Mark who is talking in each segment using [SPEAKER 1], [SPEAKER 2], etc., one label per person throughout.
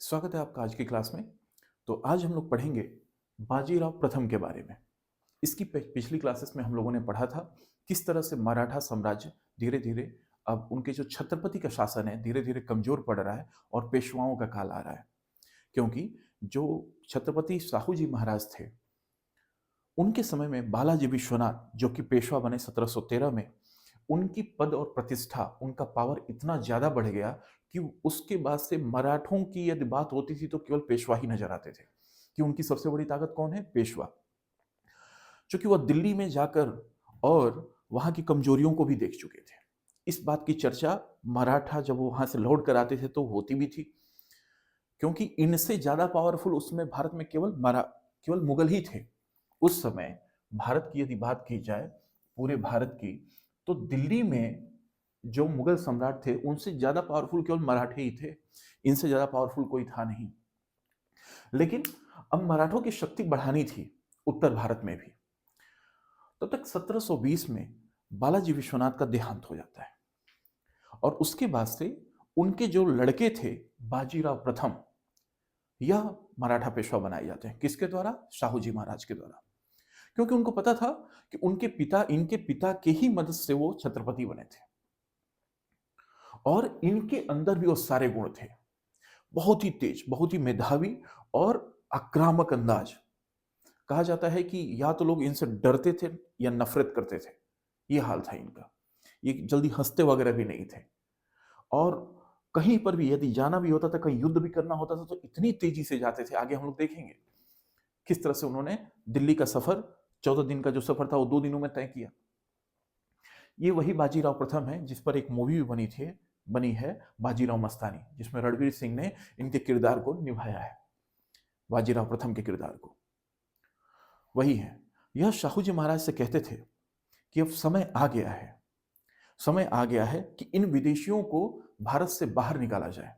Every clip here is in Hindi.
[SPEAKER 1] स्वागत है आपका आज की क्लास में। तो आज हम लोग पढ़ेंगे बाजीराव प्रथम के बारे में। इसकी पिछली क्लासेस में हम लोगों ने पढ़ा था किस तरह से मराठा साम्राज्य धीरे धीरे अब उनके जो छत्रपति का शासन है धीरे धीरे कमजोर पड़ रहा है और पेशवाओं का काल आ रहा है। क्योंकि जो छत्रपति साहू जी महाराज थे उनके समय में बालाजी विश्वनाथ जो कि पेशवा बने 1713 में, उनकी पद और प्रतिष्ठा, उनका पावर इतना ज्यादा बढ़ गया कि उसके बाद से मराठों की यदि बात होती थी तो केवल पेशवा ही नजर आते थे कि उनकी सबसे बड़ी ताकत कौन है, पेशवा। क्योंकि वह दिल्ली में जाकर और वहां की कमजोरियों को भी देख चुके थे। इस बात की चर्चा मराठा जब वो वहां से लौट कर आते थे तो होती भी थी, क्योंकि इनसे ज्यादा पावरफुल उसमें भारत में केवल मुगल ही थे। उस समय भारत की यदि बात की जाए, पूरे भारत की, तो दिल्ली में जो मुगल सम्राट थे उनसे ज्यादा पावरफुल केवल मराठे ही थे। इनसे ज्यादा पावरफुल कोई था नहीं। लेकिन अब मराठों की शक्ति बढ़ानी थी उत्तर भारत में भी। तब तक 1720 में बालाजी विश्वनाथ का देहांत हो जाता है और उसके बाद से उनके जो लड़के थे बाजीराव प्रथम, यह मराठा पेशवा बनाए जाते हैं। किसके द्वारा? शाहू जी महाराज के द्वारा। क्योंकि उनको पता था कि इनके पिता के ही मदद से वो छत्रपति बने थे और इनके अंदर भी वो सारे गुण थे। बहुत ही तेज, बहुत ही मेधावी और आक्रामक अंदाज। कहा जाता है कि या तो लोग इनसे डरते थे या नफरत करते थे, ये हाल था इनका। ये जल्दी हंसते वगैरह भी नहीं थे और कहीं पर भी यदि जाना भी होता था, कहीं युद्ध भी करना होता था तो इतनी तेजी से जाते थे। आगे हम लोग देखेंगे किस तरह से उन्होंने दिल्ली का सफर, 14 दिन का जो सफर था वो 2 दिनों में तय किया। ये वही बाजीराव प्रथम है जिस पर एक मूवी भी बनी है बाजीराव मस्तानी, जिसमें रणवीर सिंह ने इनके किरदार को निभाया है, बाजीराव प्रथम के किरदार को। वही है। यह शाहू जी महाराज से कहते थे कि अब समय आ गया है, समय आ गया है कि इन विदेशियों को भारत से बाहर निकाला जाए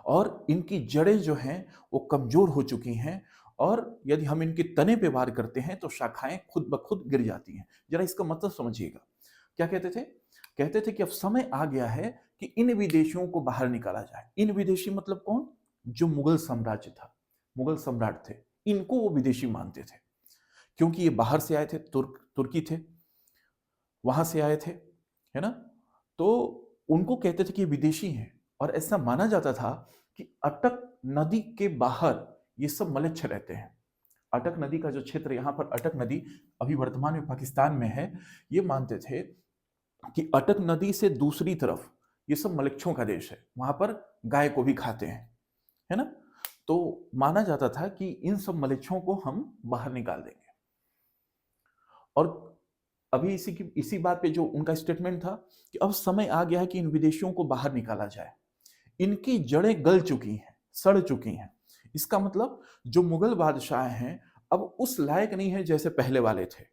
[SPEAKER 1] और इनकी जड़ें जो हैं वो कमजोर हो चुकी हैं और यदि हम इनके तने पे वार करते हैं तो शाखाएं खुद ब खुद गिर जाती हैं। जरा इसका मतलब समझिएगा। क्या कहते थे? कहते थे कि अब समय आ गया है कि इन विदेशियों को बाहर निकाला जाए। इन विदेशी मतलब कौन? जो मुगल साम्राज्य था, मुगल सम्राट थे, इनको वो विदेशी मानते थे। क्योंकि ये बाहर से आए थे, तुर्की थे, वहां से आए थे, है ना? तो उनको कहते थे कि ये विदेशी हैं और ऐसा माना जाता था कि अटक नदी के बाहर ये सब मलेच्छ रहते हैं। अटक नदी का जो क्षेत्र, यहाँ पर अटक नदी अभी वर्तमान में पाकिस्तान में है, ये मानते थे कि अटक नदी से दूसरी तरफ ये सब मलेच्छों का देश है, वहां पर गाय को भी खाते हैं, है ना? तो माना जाता था कि इन सब मलेच्छों को हम बाहर निकाल देंगे। और अभी इसी बात पे जो उनका स्टेटमेंट था कि अब समय आ गया है कि इन विदेशियों को बाहर निकाला जाए। इनकी जड़ें गल चुकी हैं, सड़ चुकी हैं। इसका मतलब जो मुगल बादशाह हैं अब उस लायक नहीं है जैसे पहले वाले थे।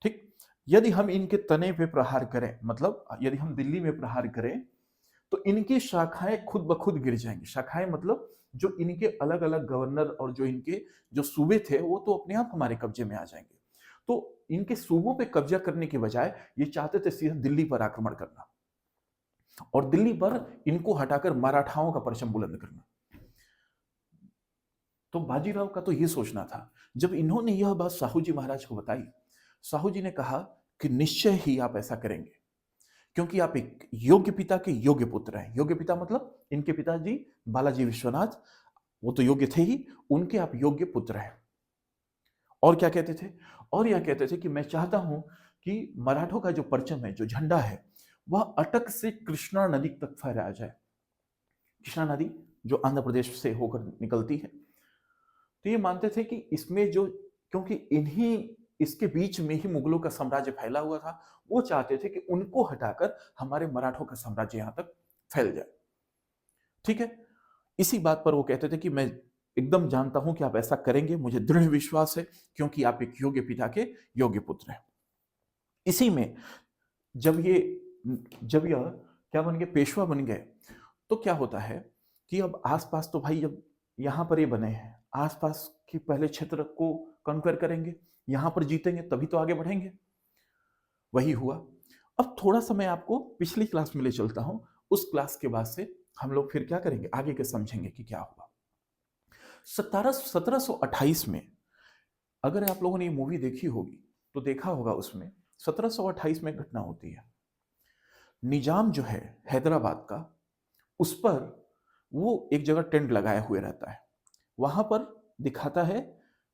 [SPEAKER 1] ठीक? यदि हम इनके तने पे प्रहार करें, मतलब यदि हम दिल्ली में प्रहार करें तो इनकी शाखाएं खुद ब खुद गिर जाएंगी। शाखाएं मतलब जो इनके अलग अलग गवर्नर और जो इनके जो सूबे थे वो तो अपने आप हमारे कब्जे में आ जाएंगे। तो इनके सूबों पे कब्जा करने के बजाय ये चाहते थे सीधा दिल्ली पर आक्रमण करना और दिल्ली पर इनको हटाकर मराठाओं का परचम बुलंद करना। तो बाजीराव का तो ये सोचना था। जब इन्होंने यह बात साहू जी महाराज को बताई, साहू जी ने कहा कि निश्चय ही आप ऐसा करेंगे, क्योंकि आप एक योग्य पिता के योग्य पुत्र हैं। योग्य पिता मतलब इनके पिताजी बालाजी विश्वनाथ, वो तो योग्य थे ही, उनके आप योग्य पुत्र हैं। और क्या कहते थे? और यह कहते थे कि मैं चाहता हूं कि मराठों का जो परचम है, जो झंडा है, वह अटक से कृष्णा नदी तक फहराया जाए। कृष्णा नदी जो आंध्र प्रदेश से होकर निकलती है। तो ये मानते थे कि इसमें जो, क्योंकि इन्हीं इसके बीच में ही मुगलों का साम्राज्य फैला हुआ था, वो चाहते थे कि उनको हटाकर हमारे मराठों का साम्राज्य यहां तक फैल जाए। ठीक है? इसी बात पर वो कहते थे कि मैं एकदम जानता हूं कि आप ऐसा करेंगे, मुझे दृढ़ विश्वास है, क्योंकि आप एक योग्य पिता के योग्य पुत्र हैं। इसी में जब ये जब यह क्या बन गए, पेशवा बन गए, तो क्या होता है कि अब आसपास तो भाई जब यहां पर ये बने हैं, आसपास के पहले क्षेत्र को कन्क्वेर करेंगे, यहां पर जीतेंगे तभी तो आगे बढ़ेंगे। वही हुआ। अब थोड़ा सा मैं आपको पिछली क्लास में ले चलता हूं, उस क्लास के बाद से हम लोग फिर क्या करेंगे, आगे के समझेंगे कि क्या हुआ। 1728 में, अगर आप लोगों ने ये मूवी देखी होगी तो देखा होगा, उसमें 1728 में घटना होती है। निजाम जो है हैदराबाद का, उस पर वो एक जगह टेंट लगाए हुए रहता है। वहां पर दिखाता है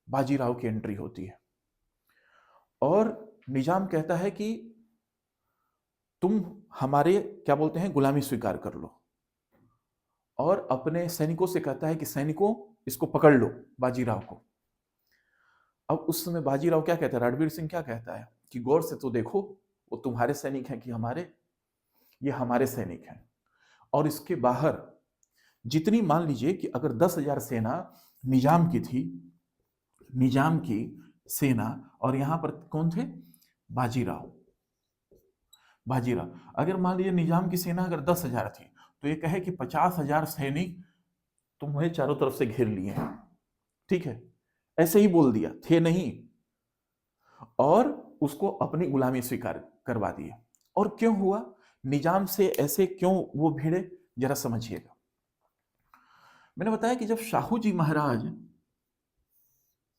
[SPEAKER 1] बाजीराव की एंट्री होती है और निजाम कहता है कि तुम हमारे क्या बोलते हैं गुलामी स्वीकार कर लो, और अपने सैनिकों से कहता है कि सैनिकों इसको पकड़ लो, बाजीराव को। अब उस समय बाजीराव क्या कहता है, रणवीर सिंह क्या कहता है कि गौर से तो देखो, वो तुम्हारे सैनिक हैं कि हमारे, ये हमारे सैनिक हैं। और इसके बाहर जितनी, मान लीजिए कि अगर 10,000 सेना निजाम की थी, निजाम की सेना, और यहां पर कौन थे, बाजीराव, बाजीराव। अगर मान लीजिए निजाम की सेना अगर 10,000 थी, तो ये कहे कि 50,000 सैनिक तुम्हें चारों तरफ से घेर लिए हैं, ठीक है, ऐसे ही बोल दिया, थे नहीं, और उसको अपनी गुलामी स्वीकार करवा दिए। और क्यों हुआ, निजाम से ऐसे क्यों वो भिड़े, जरा समझिएगा। मैंने बताया कि जब शाहू जी महाराज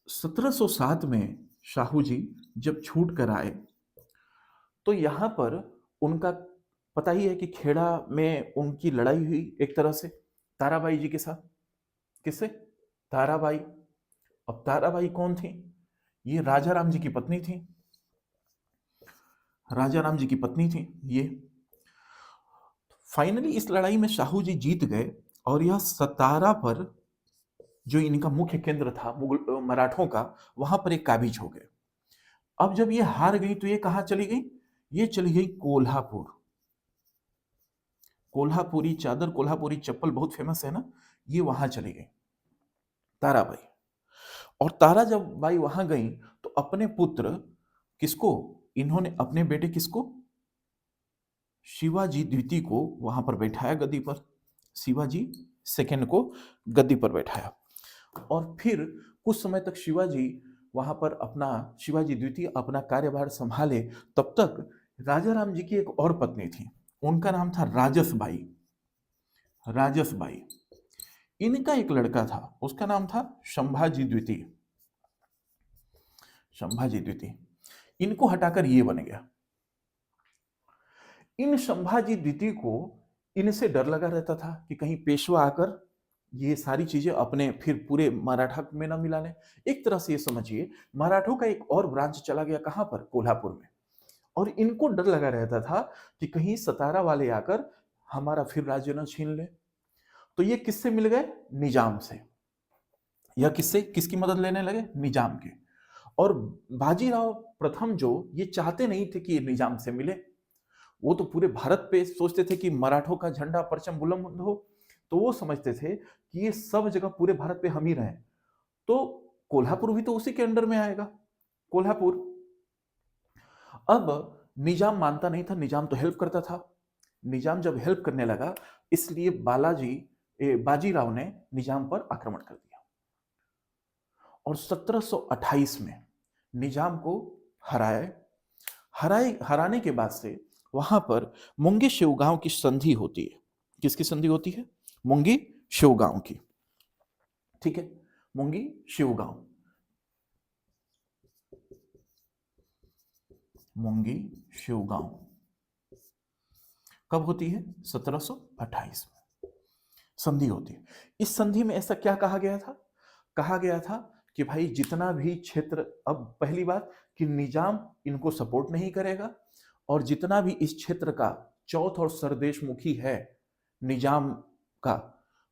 [SPEAKER 1] 1707 में, शाहू जी जब छूट कर आए, तो यहां पर उनका पता ही है कि खेड़ा में उनकी लड़ाई हुई एक तरह से ताराबाई जी के साथ। किससे, ताराबाई। अब ताराबाई कौन थी, ये राजा राम जी की पत्नी थी, राजा राम जी की पत्नी थी ये। फाइनली इस लड़ाई में शाहू जी जीत गए, और यह सतारा पर, जो इनका मुख्य केंद्र था मुगल मराठों का, वहां पर एक काबिज हो गए। अब जब ये हार गई तो ये कहां चली गई, ये चली गई कोल्हापुर। कोल्हापुरी चादर, कोल्हापुरी चप्पल बहुत फेमस है ना, ये वहां चली गई ताराबाई। और तारा जब बाई वहां गई तो अपने पुत्र, किसको, इन्होंने अपने बेटे किसको, शिवाजी द्वितीय को वहां पर बैठाया गद्दी पर, शिवाजी सेकंड को गद्दी पर बैठाया। और फिर कुछ समय तक शिवाजी वहां पर अपना, शिवाजी द्वितीय अपना कार्यभार संभाले। तब तक राजा राम जी की एक और पत्नी थी, उनका नाम था राजसबाई, राजसबाई। इनका एक लड़का था, उसका नाम था संभाजी द्वितीय, संभाजी द्वितीय। इनको हटाकर ये बन गया। इन संभाजी द्वितीय को इनसे डर लगा रहता था कि कहीं पेशवा आकर ये सारी चीजें अपने फिर पूरे मराठा में ना मिला लें। एक तरह से ये समझिए, मराठों का एक और ब्रांच चला गया कहां पर, कोल्हापुर में। और इनको डर लगा रहता था कि कहीं सतारा वाले आकर हमारा फिर राज्य न छीन ले। तो ये किससे मिल गए, निजाम से। यह किससे, किसकी मदद लेने लगे, निजाम के। और बाजीराव प्रथम जो, ये चाहते नहीं थे कि ये निजाम से मिले। वो तो पूरे भारत पे सोचते थे कि मराठों का झंडा परचम बुलंद हो। तो वो समझते थे कि ये सब जगह पूरे भारत पे हम ही रहें। तो कोल्हापुर भी तो उसी के अंडर में आएगा, कोल्हापुर। अब निजाम मानता नहीं था, निजाम तो हेल्प करता था। निजाम जब हेल्प करने लगा, इसलिए बाजीराव ने निजाम पर आक्रमण कर दिया। और 1728 में निजाम को हराए, हराने के बाद से वहां पर मुंगी शिवगांव की संधि होती है। किसकी संधि होती है, मुंगी शिवगांव की, ठीक है, मुंगी शिवगांव, मुंगी शिवगांव कब होती है, 1728 में संधि होती है। इस संधि में ऐसा क्या कहा गया था, कहा गया था कि भाई जितना भी क्षेत्र, अब पहली बात कि निजाम इनको सपोर्ट नहीं करेगा, और जितना भी इस क्षेत्र का चौथ और सरदेशमुखी है निजाम का,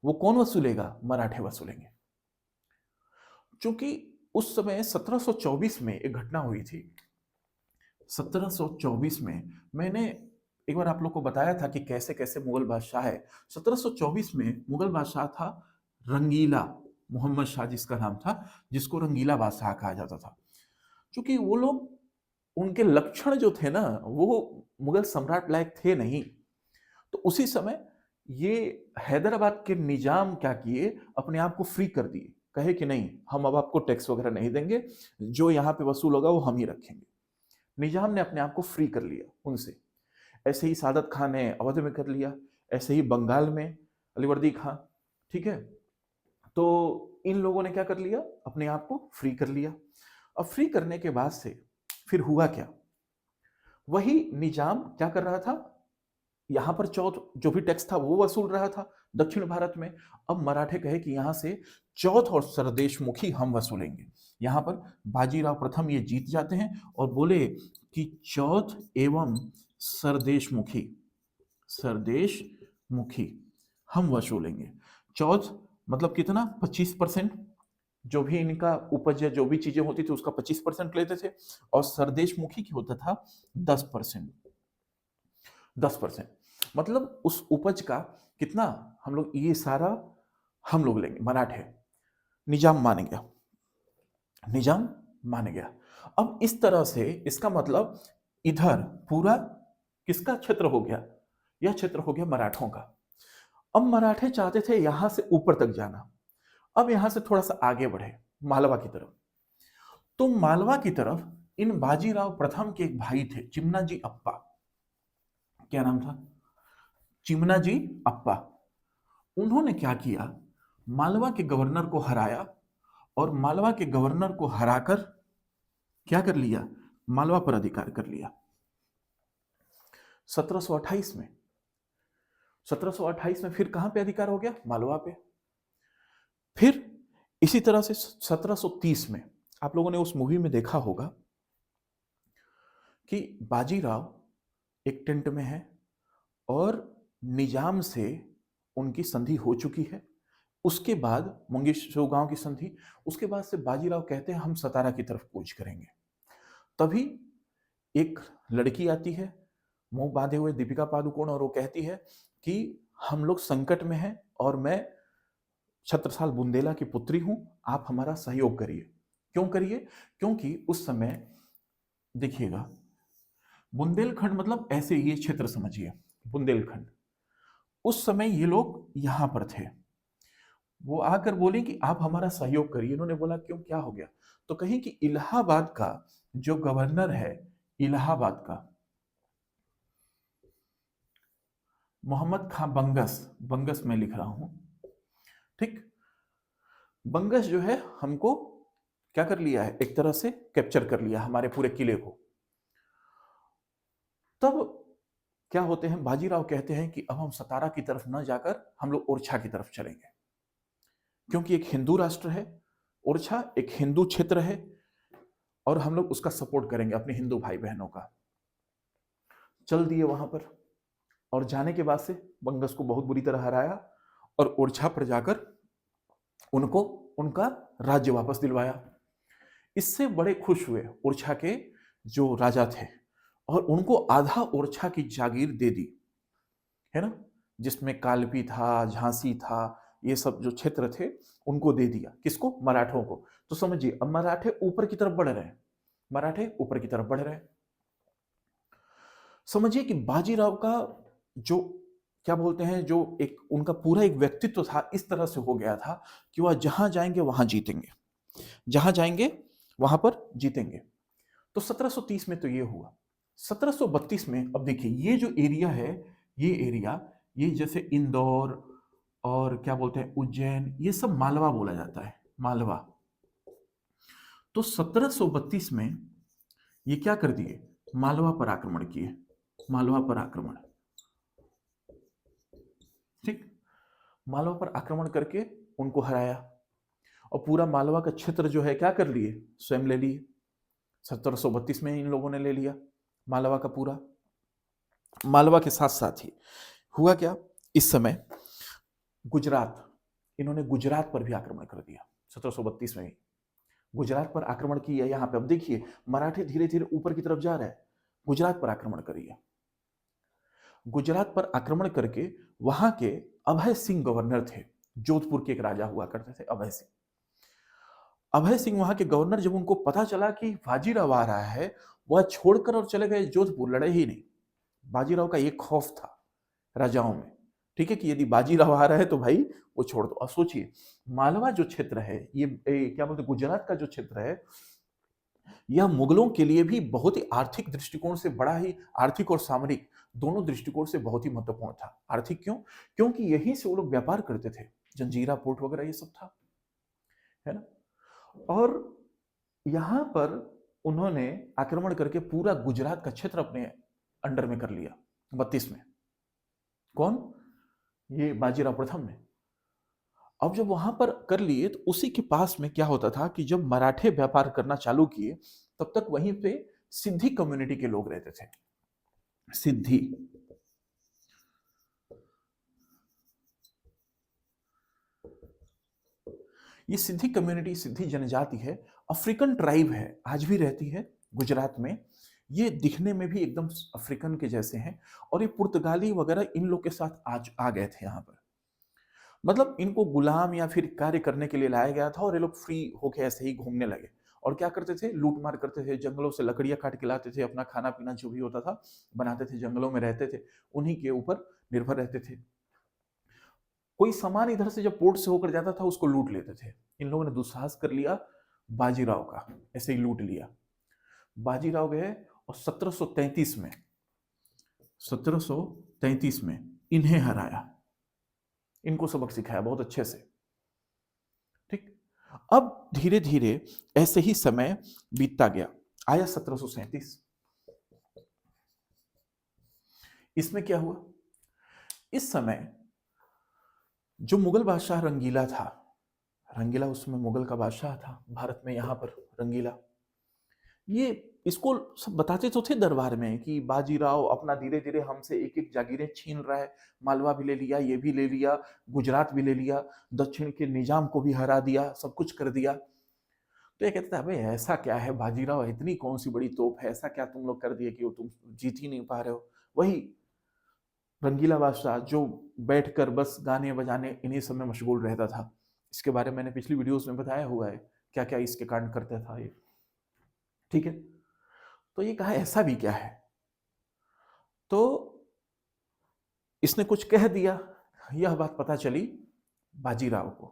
[SPEAKER 1] वो कौन वसूलेगा, मराठे वसूलेंगे। क्योंकि उस समय 1724 में एक घटना हुई थी। 1724 में मैंने एक बार आप लोग को बताया था कि कैसे कैसे मुगल बादशाह है। 1724 में मुगल बादशाह था रंगीला, मोहम्मद शाह जिसका नाम था, जिसको रंगीला बादशाह कहा जाता था। क्योंकि वो लोग, उनके लक्षण जो थे ना, वो मुगल सम्राट लायक थे नहीं। तो उसी समय ये हैदराबाद के निजाम क्या किए, अपने आप को फ्री कर दिए, कहे कि नहीं, हम अब आपको टैक्स वगैरह नहीं देंगे, जो यहाँ पे वसूल होगा वो हम ही रखेंगे। निजाम ने अपने आप को फ्री कर लिया उनसे। ऐसे ही सादत खान ने अवध में कर लिया, ऐसे ही बंगाल में अलीवर्दी खां, ठीक है। तो इन लोगों ने क्या कर लिया, अपने आप को फ्री कर लिया। अब फ्री करने के बाद से फिर हुआ क्या, वही निजाम क्या कर रहा था, यहां पर चौथ जो भी टैक्स था वो वसूल रहा था दक्षिण भारत में। अब मराठे कहे कि यहां से चौथ और सरदेशमुखी हम वसूलेंगे। यहां पर बाजीराव प्रथम ये जीत जाते हैं और बोले कि चौथ एवं सरदेशमुखी, सरदेशमुखी हम वसूलेंगे। चौथ मतलब कितना, 25%, जो भी इनका उपज या जो भी चीजें होती थी उसका 25% लेते थे, और सरदेशमुखी की होता था 10%। 10% मतलब उस उपज का कितना, हम लोग ये सारा हम लोग लेंगे, मराठे। निजाम मान गया, निजाम मान गया। अब इस तरह से इसका मतलब इधर पूरा किसका क्षेत्र हो गया, यह क्षेत्र हो गया मराठों का। अब मराठे चाहते थे यहां से ऊपर तक जाना, अब यहां से थोड़ा सा आगे बढ़े मालवा की तरफ। तो मालवा की तरफ इन बाजीराव प्रथम के एक भाई थे, चिमनाजी अप्पा। क्या नाम था, चिमनाजी अप्पा। उन्होंने क्या किया, मालवा के गवर्नर को हराया, और मालवा के गवर्नर को हराकर क्या कर लिया, मालवा पर अधिकार कर लिया 1728 में। 1728 में फिर कहां पे अधिकार हो गया, मालवा पे। फिर इसी तरह से 1730 में आप लोगों ने उस मूवी में देखा होगा कि बाजीराव एक टेंट में है और निजाम से उनकी संधि हो चुकी है। उसके बाद मंगेशो गांव की संधि, उसके बाद से बाजीराव कहते हैं हम सतारा की तरफ कूच करेंगे। तभी एक लड़की आती है मुंह बांधे हुए, दीपिका पादुकोण, और वो कहती है कि हम लोग संकट में हैं और मैं छत्रसाल बुंदेला की पुत्री हूं, आप हमारा सहयोग करिए। क्यों करिए, क्योंकि उस समय देखिएगा बुंदेलखंड मतलब ऐसे ये क्षेत्र समझिए, बुंदेलखंड, उस समय ये लोग यहां पर थे। वो आकर बोले कि आप हमारा सहयोग करिए। इन्होंने बोला क्यों, क्या हो गया, तो कहीं कि इलाहाबाद का जो गवर्नर है, इलाहाबाद का मोहम्मद खां बंगस, बंगस मैं लिख रहा हूं, ठीक, बंगस जो है हमको क्या कर लिया है, एक तरह से कैप्चर कर लिया हमारे पूरे किले को। तब क्या होते हैं, बाजीराव कहते हैं कि अब हम सतारा की तरफ न जाकर हम लोग ओरछा की तरफ चलेंगे, क्योंकि एक हिंदू राष्ट्र है, ओरछा एक हिंदू क्षेत्र है, और हम लोग उसका सपोर्ट करेंगे अपने हिंदू भाई बहनों का। चल दिए वहां पर, और जाने के बाद से बंगस को बहुत बुरी तरह हराया और ओरछा पर जाकर उनको उनका राज्य वापस दिलवाया। इससे बड़े खुश हुए ओरछा के जो राजा थे, और उनको आधा ओरछा की जागीर दे दी, है ना, जिसमें कालपी था, झांसी था, ये सब जो क्षेत्र थे उनको दे दिया। किसको, मराठों को। तो समझिए अब मराठे ऊपर की तरफ बढ़ रहे हैं, मराठे ऊपर की तरफ बढ़ रहे हैं। समझिए कि बाजीराव का जो क्या बोलते हैं, जो एक उनका पूरा एक व्यक्तित्व था, इस तरह से हो गया था कि वह जहां जाएंगे वहां जीतेंगे, जहां जाएंगे वहां पर जीतेंगे। तो 1730 में तो ये हुआ। 1732 में अब देखिए ये जो एरिया है, ये एरिया, ये जैसे इंदौर और क्या बोलते हैं उज्जैन, ये सब मालवा बोला जाता है, मालवा। तो 1732 में ये क्या कर दिए, मालवा पर आक्रमण किए, मालवा पर आक्रमण, ठीक, मालवा पर आक्रमण करके उनको हराया, और पूरा मालवा का क्षेत्र जो है क्या कर लिए, स्वयं ले लिए। 1732 में इन लोगों ने ले लिया मालवा का पूरा। मालवा के साथ साथ ही हुआ क्या, इस समय गुजरात, इन्होंने गुजरात पर भी आक्रमण कर दिया 1732 में ही। गुजरात पर आक्रमण किया। यहां पे अब देखिए मराठे धीरे धीरे ऊपर की तरफ जा रहे हैं, गुजरात पर आक्रमण करिए। गुजरात पर आक्रमण करके वहां के अभय सिंह गवर्नर थे, जोधपुर के एक राजा हुआ करते थे अभय सिंह। अभय सिंह वहां के गवर्नर, जब उनको पता चला कि बाजीराव आ रहा है, वह छोड़कर और चले गए जोधपुर, लड़े ही नहीं। बाजीराव का एक खौफ था राजाओं में, ठीक है, कि यदि बाजीराव आ रहा है तो भाई वो छोड़ दो। और सोचिए मालवा जो क्षेत्र है, ये क्या बोलते गुजरात का जो क्षेत्र है, यह मुगलों के लिए भी बहुत ही आर्थिक दृष्टिकोण से बड़ा ही आर्थिक और सामरिक दोनों दृष्टिकोण से बहुत ही महत्वपूर्ण था। आर्थिक क्यों? क्योंकि यहीं से वो लोग व्यापार करते थे, जंजीरा पोर्ट वगैरह ये सब था, है ना? और यहाँ पर उन्होंने आक्रमण करके पूरा गुजरात का क्षेत्र अपने अंडर में कर लिया 32 में। कौन? ये बाजीराव प्रथम ने। अब जब वहां पर कर लिए तो उसी के पास में क्या होता था कि जब मराठे व्यापार करना चालू किए तब तक वहीं पे सिद्धी कम्युनिटी के लोग रहते थे। सिद्धी, ये सिद्धी कम्युनिटी, सिद्धी जनजाति है, अफ्रीकन ट्राइब है, आज भी रहती है गुजरात में। ये दिखने में भी एकदम अफ्रीकन के जैसे हैं और ये पुर्तगाली वगैरह इन लोग के साथ आज आ गए थे यहाँ पर। मतलब इनको गुलाम या फिर कार्य करने के लिए लाया गया था और ये लोग फ्री होके ऐसे ही घूमने लगे। और क्या करते थे? लूट मार करते थे, जंगलों से लकड़ियां काट के लाते थे, अपना खाना पीना जो भी होता था बनाते थे, जंगलों में रहते थे, उन्हीं के ऊपर निर्भर रहते थे। कोई सामान इधर से जब पोर्ट से होकर जाता था उसको लूट लेते थे। इन लोगों ने दुस्साहस कर लिया बाजीराव का, ऐसे ही लूट लिया। बाजीराव गए और 1733 में इन्हें हराया, इनको सबक सिखाया बहुत अच्छे से। ठीक। अब धीरे धीरे ऐसे ही समय बीतता गया। आया 1737। इसमें क्या हुआ? इस समय जो मुगल बादशाह रंगीला था, रंगीला उसमें मुगल का बादशाह था भारत में, यहां पर रंगीला, ये इसको सब बताते तो थे दरबार में कि बाजीराव अपना धीरे धीरे हमसे एक एक जागीरें छीन रहा है, मालवा भी ले लिया, ये भी ले लिया, गुजरात भी ले लिया, दक्षिण के निजाम को भी हरा दिया, सब कुछ कर दिया। तो ये कहता था, अबे ऐसा क्या है बाजीराव, इतनी कौन सी बड़ी तोप है, ऐसा क्या तुम लोग कर दिए कि वो तुम जीत ही नहीं पा रहे हो? वही रंगीला बादशाह जो बैठकर बस गाने बजाने इन्हीं सब में मशगूल रहता था। इसके बारे में मैंने पिछली वीडियोस में बताया हुआ है, क्या क्या इसके कांड करता था ये। ठीक है। तो ये कहा ऐसा भी क्या है? तो इसने कुछ कह दिया। यह बात पता चली बाजीराव को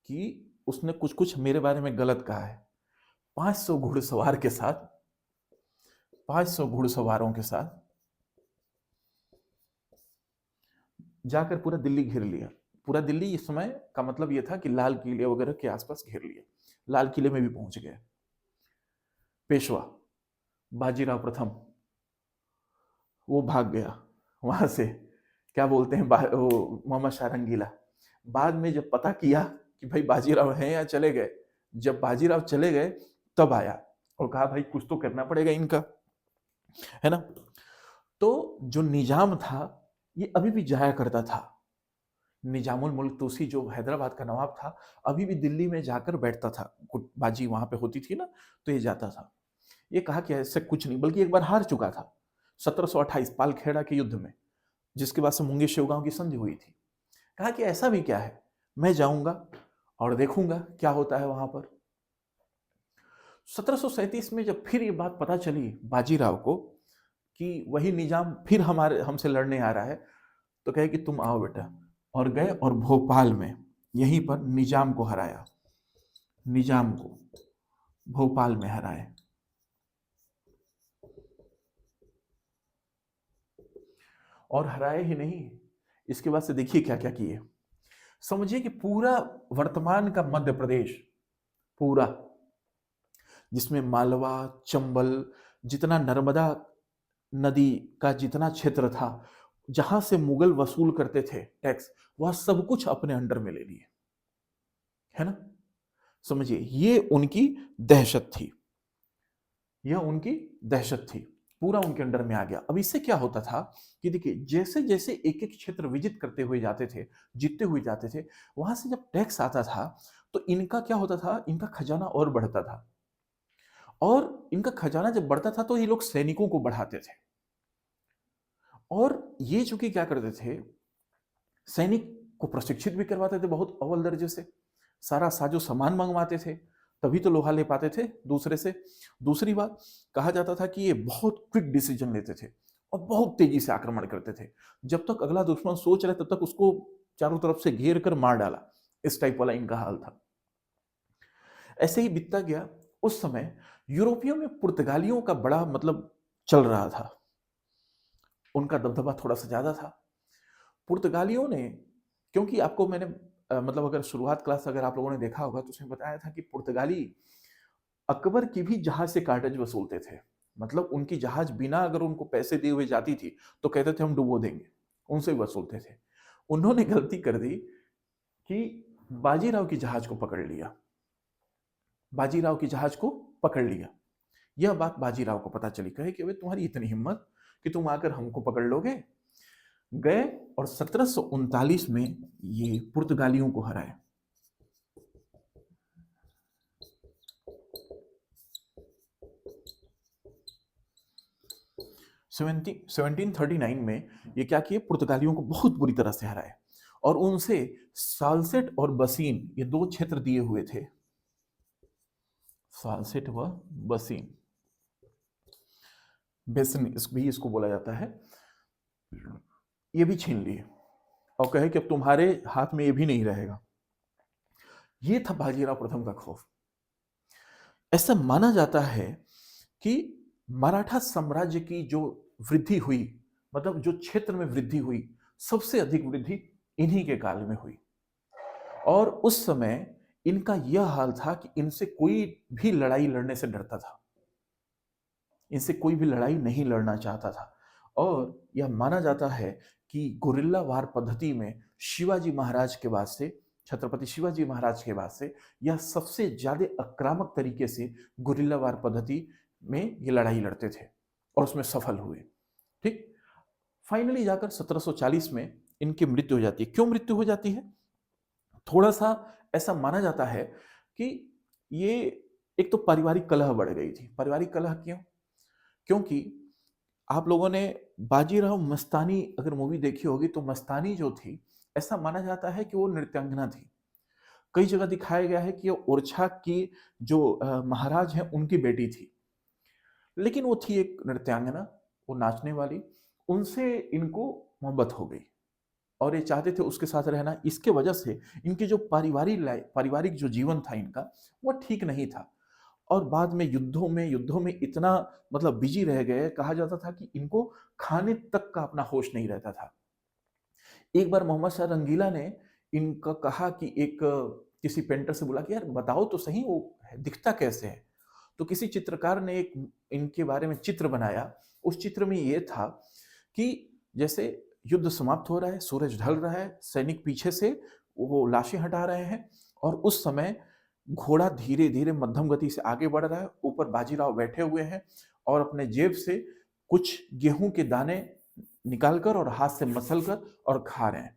[SPEAKER 1] कि उसने कुछ कुछ मेरे बारे में गलत कहा है। 500 घुड़सवार के साथ, 500 घुड़सवारों के साथ जाकर पूरा दिल्ली घेर लिया। पूरा दिल्ली इस समय का मतलब यह था कि लाल किले वगैरह के आसपास घेर लिया। लाल किले में भी पहुंच गए। पेशवा बाजीराव प्रथम वो भाग गया वहां से, क्या बोलते हैं, वो मोहम्मद शाह रंगीला। बाद में जब पता किया कि भाई बाजीराव हैं या चले गए, जब बाजीराव चले गए तब आया और कहा भाई कुछ तो करना पड़ेगा इनका, है ना? तो जो निजाम था ये अभी भी जाया करता था। निजामुल मुल्क तूसी जो हैदराबाद का नवाब था अभी भी दिल्ली में जाकर बैठता था, बाजी वहां पे होती थी ना, तो ये जाता था। ये कहा कि ऐसे कुछ नहीं, बल्कि एक बार हार चुका था 1728 पालखेड़ा के युद्ध में, जिसके बाद से मुंगेर शिवगांव की संधि हुई थी। कहा कि ऐसा भी क्या है, मैं जाऊंगा और देखूंगा क्या होता है वहां पर। 1737 में जब फिर ये बात पता चली बाजीराव को कि वही निजाम फिर हमसे लड़ने आ रहा है, तो कहे कि तुम आओ बेटा, और गए और भोपाल में यहीं पर निजाम को हराया, निजाम को भोपाल में हराए। और हराए ही नहीं, इसके बाद से देखिए क्या क्या किए। समझिए कि पूरा वर्तमान का मध्य प्रदेश, पूरा जिसमें मालवा, चंबल, जितना नर्मदा नदी का जितना क्षेत्र था जहां से मुगल वसूल करते थे टैक्स, वह सब कुछ अपने अंडर में ले लिए, है ना? समझिए ये उनकी दहशत थी, यह उनकी दहशत थी, पूरा उनके अंडर में आ गया। अब इससे क्या होता था कि देखिए जैसे जैसे एक एक क्षेत्र विजित करते हुए जाते थे, जीतते हुए जाते थे, वहां से जब टैक्स आता था तो इनका क्या होता था, इनका खजाना और बढ़ता था। और इनका खजाना जब बढ़ता था तो ये लोग सैनिकों को बढ़ाते थे। और ये चूंकि क्या करते थे, सैनिक को प्रशिक्षित भी करवाते थे बहुत अव्वल दर्जे से, सारा साजो सामान मंगवाते थे, तभी तो लोहा ले पाते थे दूसरे से। दूसरी बात, कहा जाता था कि ये बहुत क्विक डिसीजन लेते थे और बहुत तेजी से आक्रमण करते थे। जब तक अगला दुश्मन सोच रहे तब तक उसको चारों तरफ से घेर कर मार डाला, इस टाइप वाला इनका हाल था। ऐसे ही बीतता गया। उस समय यूरोपियों में पुर्तगालियों का बड़ा मतलब चल रहा था। उनका दबदबा थोड़ा-सा ज़्यादा था। पुर्तगालियों ने, क्योंकि आपको मैंने मतलब अगर शुरुआत क्लास अगर आप लोगों ने देखा होगा तो उसमें बताया था कि पुर्तगाली अकबर की भी जहाज से कार्टेज वसूलते थे। मतलब उनकी जहाज बिना अगर उनको पैसे दिए हुए जाती थी, तो कहते थे हम डुबो देंगे, उनसे ही वसूलते थे। उन्होंने गलती कर दी कि बाजीराव की जहाज को पकड़ लिया, बाजीराव की जहाज को पकड़ लिया। यह बात बाजीराव को पता चली, कहे कि अबे तुम्हारी इतनी हिम्मत कि तुम आकर हमको पकड़ लोगे। गए और 1739 में ये पुर्तगालियों को हराए। 1739 में ये क्या किए, पुर्तगालियों को बहुत बुरी तरह से हराए और उनसे साल्सेट और बसीन ये दो क्षेत्र दिए हुए थे। साल्सेट व बसीन, बेसिन भी इसको बोला जाता है, ये भी छीन लिए और कहे कि अब तुम्हारे हाथ में ये भी नहीं रहेगा। ये था बाजीराव प्रथम का खौफ। ऐसा माना जाता है कि मराठा साम्राज्य की जो वृद्धि हुई, मतलब जो क्षेत्र में वृद्धि हुई, सबसे अधिक वृद्धि इन्हीं के काल में हुई। और उस समय इनका यह हाल था कि इनसे कोई भी लड़ाई लड़ने से डरता था, इनसे कोई भी लड़ाई नहीं लड़ना चाहता था। और यह माना जाता है कि गुरिल्ला वार पद्धति में शिवाजी महाराज के बाद से, छत्रपति शिवाजी महाराज के बाद से यह सबसे ज्यादा आक्रामक तरीके से गुरिल्ला वार पद्धति में ये लड़ाई लड़ते थे और उसमें सफल हुए। ठीक, फाइनली जाकर 1740 में इनकी मृत्यु हो जाती है। क्यों मृत्यु हो जाती है? थोड़ा सा ऐसा माना जाता है कि ये एक तो पारिवारिक कलह बढ़ गई थी। पारिवारिक कलह क्यों? क्योंकि आप लोगों ने बाजीराव मस्तानी अगर मूवी देखी होगी तो मस्तानी जो थी, ऐसा माना जाता है कि वो नृत्यांगना थी। कई जगह दिखाया गया है कि वो ओरछा की जो महाराज हैं उनकी बेटी थी, लेकिन वो थी एक नृत्यांगना, वो नाचने वाली। उनसे इनको मोहब्बत हो गई और ये चाहते थे उसके साथ रहना। इसके वजह से इनकी जो पारिवारिक जो जीवन था इनका, वो ठीक नहीं था। और बाद में युद्धों में इतना मतलब बिजी रह गए, कहा जाता था कि इनको खाने तक का अपना होश नहीं रहता था। एक बार मोहम्मद शाह रंगीला ने इनका कहा कि एक किसी पेंटर से बोला कि यार बताओ तो सही वो दिखता कैसे है। तो किसी चित्रकार ने एक इनके बारे में चित्र बनाया। उस चित्र में ये था कि जैसे युद्ध समाप्त हो रहा है, सूरज ढल रहा है, सैनिक पीछे से वो लाशें हटा रहे हैं और उस समय घोड़ा धीरे धीरे मध्यम गति से आगे बढ़ रहा है। ऊपर बाजीराव बैठे हुए हैं और अपने जेब से कुछ गेहूं के दाने निकालकर और हाथ से मसल कर और खा रहे हैं।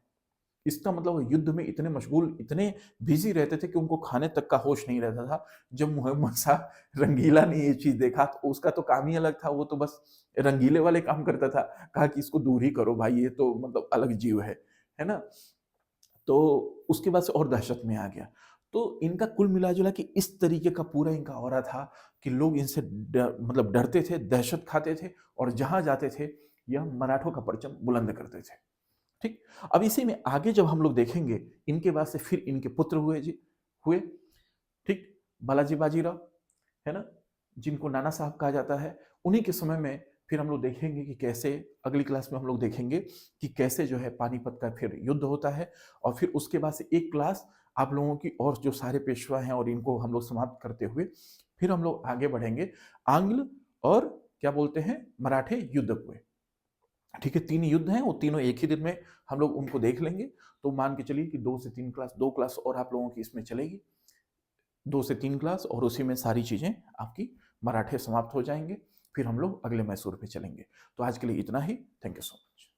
[SPEAKER 1] इसका मतलब वो युद्ध में इतने मशगूल, इतने बिजी रहते थे कि उनको खाने तक का होश नहीं रहता था। जब मोहम्मद शाह रंगीला ने ये चीज देखा तो उसका तो काम ही अलग था, वो तो बस रंगीले वाले काम करता था। कहा कि इसको दूर ही करो भाई, ये तो मतलब अलग जीव है ना। तो उसके बाद से और दहशत में आ गया। तो इनका कुल मिला-जुला के इस तरीके का पूरा इनका ऑरा था कि लोग इनसे मतलब डरते थे, दहशत खाते थे और जहाँ जाते थे यह मराठों का परचम बुलंद करते थे। ठीक? अब इसी में आगे जब हम लोग देखेंगे, इनके बाद से फिर इनके पुत्र हुए, ठीक? बालाजी बाजीराव, है ना? जिनको नाना साहब कहा जाता है। उन्हीं के समय में फिर हम लोग देखेंगे कि कैसे, अगली क्लास में हम लोग देखेंगे कि कैसे जो है पानीपत का फिर युद्ध होता है और फिर उसके बाद से एक क्लास आप लोगों की और जो सारे पेशवा हैं और इनको हम लोग समाप्त करते हुए फिर हम लोग आगे बढ़ेंगे। आंग्ल और क्या बोलते हैं मराठे युद्ध हुए। ठीक है, 3 युद्ध हैं, वो तीनों एक ही दिन में हम लोग उनको देख लेंगे। तो मान के चलिए कि 2 से 3 क्लास, 2 क्लास और आप लोगों की इसमें चलेगी। 2 से 3 क्लास और उसी में सारी चीज़ें आपकी मराठे समाप्त हो जाएँगे। फिर हम लोग अगले मैसूर पे चलेंगे। तो आज के लिए इतना ही। Thank you so much.